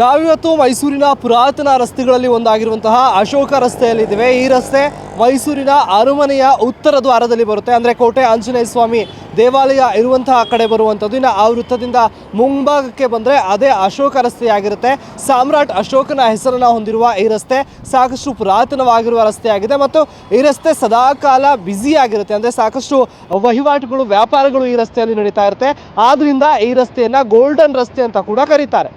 ನಾವಿವತ್ತು ಮೈಸೂರಿನ ಪುರಾತನ ರಸ್ತೆಗಳಲ್ಲಿ ಒಂದಾಗಿರುವಂತಹ ಅಶೋಕ ರಸ್ತೆಯಲ್ಲಿದ್ದೇವೆ. ಈ ರಸ್ತೆ ಮೈಸೂರಿನ ಅರಮನೆಯ ಉತ್ತರ ದ್ವಾರದಲ್ಲಿ ಬರುತ್ತೆ. ಅಂದರೆ ಕೋಟೆ ಆಂಜನೇಯ ಸ್ವಾಮಿ ದೇವಾಲಯ ಇರುವಂತಹ ಕಡೆ ಬರುವಂಥದ್ದು. ಇನ್ನು ಆ ವೃತ್ತದಿಂದ ಮುಂಭಾಗಕ್ಕೆ ಬಂದರೆ ಅದೇ ಅಶೋಕ ರಸ್ತೆಯಾಗಿರುತ್ತೆ. ಸಾಮ್ರಾಟ್ ಅಶೋಕನ ಹೆಸರನ್ನು ಹೊಂದಿರುವ ಈ ರಸ್ತೆ ಸಾಕಷ್ಟು ಪುರಾತನವಾಗಿರುವ ರಸ್ತೆಯಾಗಿದೆ ಮತ್ತು ಈ ರಸ್ತೆ ಸದಾಕಾಲ ಬ್ಯುಸಿಯಾಗಿರುತ್ತೆ. ಅಂದರೆ ಸಾಕಷ್ಟು ವಹಿವಾಟುಗಳು, ವ್ಯಾಪಾರಗಳು ಈ ರಸ್ತೆಯಲ್ಲಿ ನಡೀತಾ ಇರುತ್ತೆ. ಆದ್ದರಿಂದ ಈ ರಸ್ತೆಯನ್ನು ಗೋಲ್ಡನ್ ರಸ್ತೆ ಅಂತ ಕೂಡ ಕರೀತಾರೆ.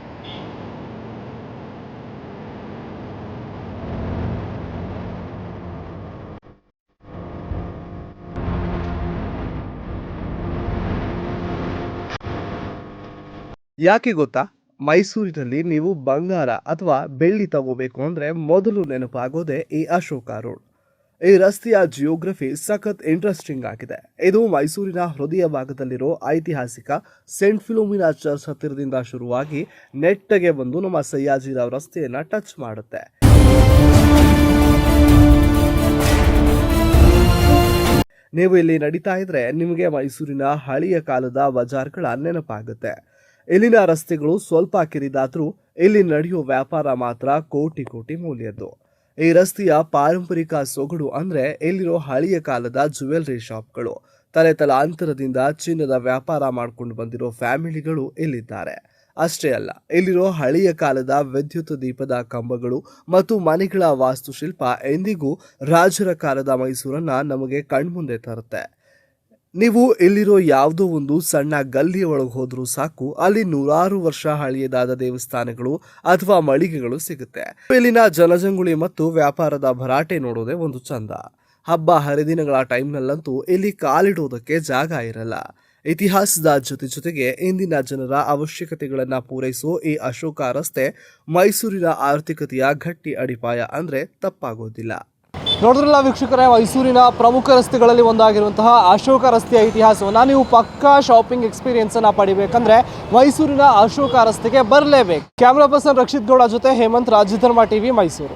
ಯಾಕೆ ಗೊತ್ತಾ? ಮೈಸೂರಿನಲ್ಲಿ ನೀವು ಬಂಗಾರ ಅಥವಾ ಬೆಳ್ಳಿ ತಗೋಬೇಕು ಅಂದರೆ ಮೊದಲು ನೆನಪಾಗೋದೇ ಈ ಅಶೋಕ ರೋಡ್. ಈ ರಸ್ತೆಯ ಜಿಯೋಗ್ರಫಿ ಸಖತ್ ಇಂಟ್ರೆಸ್ಟಿಂಗ್ ಆಗಿದೆ. ಇದು ಮೈಸೂರಿನ ಹೃದಯ ಭಾಗದಲ್ಲಿರೋ ಐತಿಹಾಸಿಕ ಸೆಂಟ್ ಫಿಲೋಮಿನಾ ಚರ್ಚ್ ಹತ್ತಿರದಿಂದ ಶುರುವಾಗಿ ನೆಟ್ಟಗೆ ಬಂದು ನಮ್ಮ ಸಯ್ಯಾಜಿರಾವ್ ರಸ್ತೆಯನ್ನು ಟಚ್ ಮಾಡುತ್ತೆ. ನೀವು ಇಲ್ಲಿ ನಡೀತಾ ಇದ್ರೆ ನಿಮಗೆ ಮೈಸೂರಿನ ಹಳೆಯ ಕಾಲದ ಬಜಾರ್ಗಳ ನೆನಪಾಗುತ್ತೆ. ಇಲ್ಲಿನ ರಸ್ತೆಗಳು ಸ್ವಲ್ಪ ಕಿರಿದಾದ್ರೂ ಇಲ್ಲಿ ನಡೆಯೋ ವ್ಯಾಪಾರ ಮಾತ್ರ ಕೋಟಿ ಕೋಟಿ ಮೌಲ್ಯದ್ದು. ಈ ರಸ್ತೆಯ ಪಾರಂಪರಿಕ ಸೊಗಡು ಅಂದ್ರೆ ಇಲ್ಲಿರೋ ಹಳೆಯ ಕಾಲದ ಜ್ಯುವೆಲ್ರಿ ಶಾಪ್ಗಳು, ತಲಾಂತರದಿಂದ ಚಿನ್ನದ ವ್ಯಾಪಾರ ಮಾಡ್ಕೊಂಡು ಬಂದಿರೋ ಫ್ಯಾಮಿಲಿಗಳು ಇಲ್ಲಿದ್ದಾರೆ. ಅಷ್ಟೇ ಅಲ್ಲ, ಇಲ್ಲಿರೋ ಹಳೆಯ ಕಾಲದ ವಿದ್ಯುತ್ ದೀಪದ ಕಂಬಗಳು ಮತ್ತು ಮನೆಗಳ ವಾಸ್ತುಶಿಲ್ಪ ಎಂದಿಗೂ ರಾಜರ ಕಾಲದ ಮೈಸೂರನ್ನ ನಮಗೆ ಕಣ್ಮುಂದೆ ತರುತ್ತೆ. ನೀವು ಇಲ್ಲಿರೋ ಯಾವುದೋ ಒಂದು ಸಣ್ಣ ಗಲ್ಲಿಯ ಒಳಗೆ ಹೋದ್ರೂ ಸಾಕು, ಅಲ್ಲಿ ನೂರಾರು ವರ್ಷ ಹಳೆಯದಾದ ದೇವಸ್ಥಾನಗಳು ಅಥವಾ ಮಳಿಗೆಗಳು ಸಿಗುತ್ತೆ. ಇಲ್ಲಿನ ಜನಜಂಗುಳಿ ಮತ್ತು ವ್ಯಾಪಾರದ ಭರಾಟೆ ನೋಡೋದೇ ಒಂದು ಚಂದ. ಹಬ್ಬ ಹರಿದಿನಗಳ ಟೈಮ್ನಲ್ಲಂತೂ ಇಲ್ಲಿ ಕಾಲಿಡೋದಕ್ಕೆ ಜಾಗ ಇರಲ್ಲ. ಇತಿಹಾಸದ ಜೊತೆಗೆ ಇಂದಿನ ಜನರ ಅವಶ್ಯಕತೆಗಳನ್ನು ಪೂರೈಸೋ ಈ ಅಶೋಕ ರಸ್ತೆ ಮೈಸೂರಿನ ಆರ್ಥಿಕತೆಯ ಗಟ್ಟಿ ಅಡಿಪಾಯ ಅಂದ್ರೆ ತಪ್ಪಾಗೋದಿಲ್ಲ. ನೋಡಿದ್ರಲ್ಲ ವೀಕ್ಷಕರೇ, ಮೈಸೂರಿನ ಪ್ರಮುಖ ರಸ್ತೆಗಳಲ್ಲಿ ಒಂದಾಗಿರುವಂತಹ ಅಶೋಕ ರಸ್ತೆಯ ಇತಿಹಾಸವನ್ನು ನೀವು ಪಕ್ಕಾ ಶಾಪಿಂಗ್ ಎಕ್ಸ್ಪೀರಿಯನ್ಸ್ ಅನ್ನ ಪಡಿಬೇಕಂದ್ರೆ ಮೈಸೂರಿನ ಅಶೋಕ ರಸ್ತೆಗೆ ಬರಲೇಬೇಕು. ಕ್ಯಾಮ್ರಾ ಪರ್ಸನ್ ರಕ್ಷಿತ್ ಗೌಡ ಜೊತೆ ಹೇಮಂತ್, ರಾಜಧರ್ಮ ಟಿವಿ, ಮೈಸೂರು.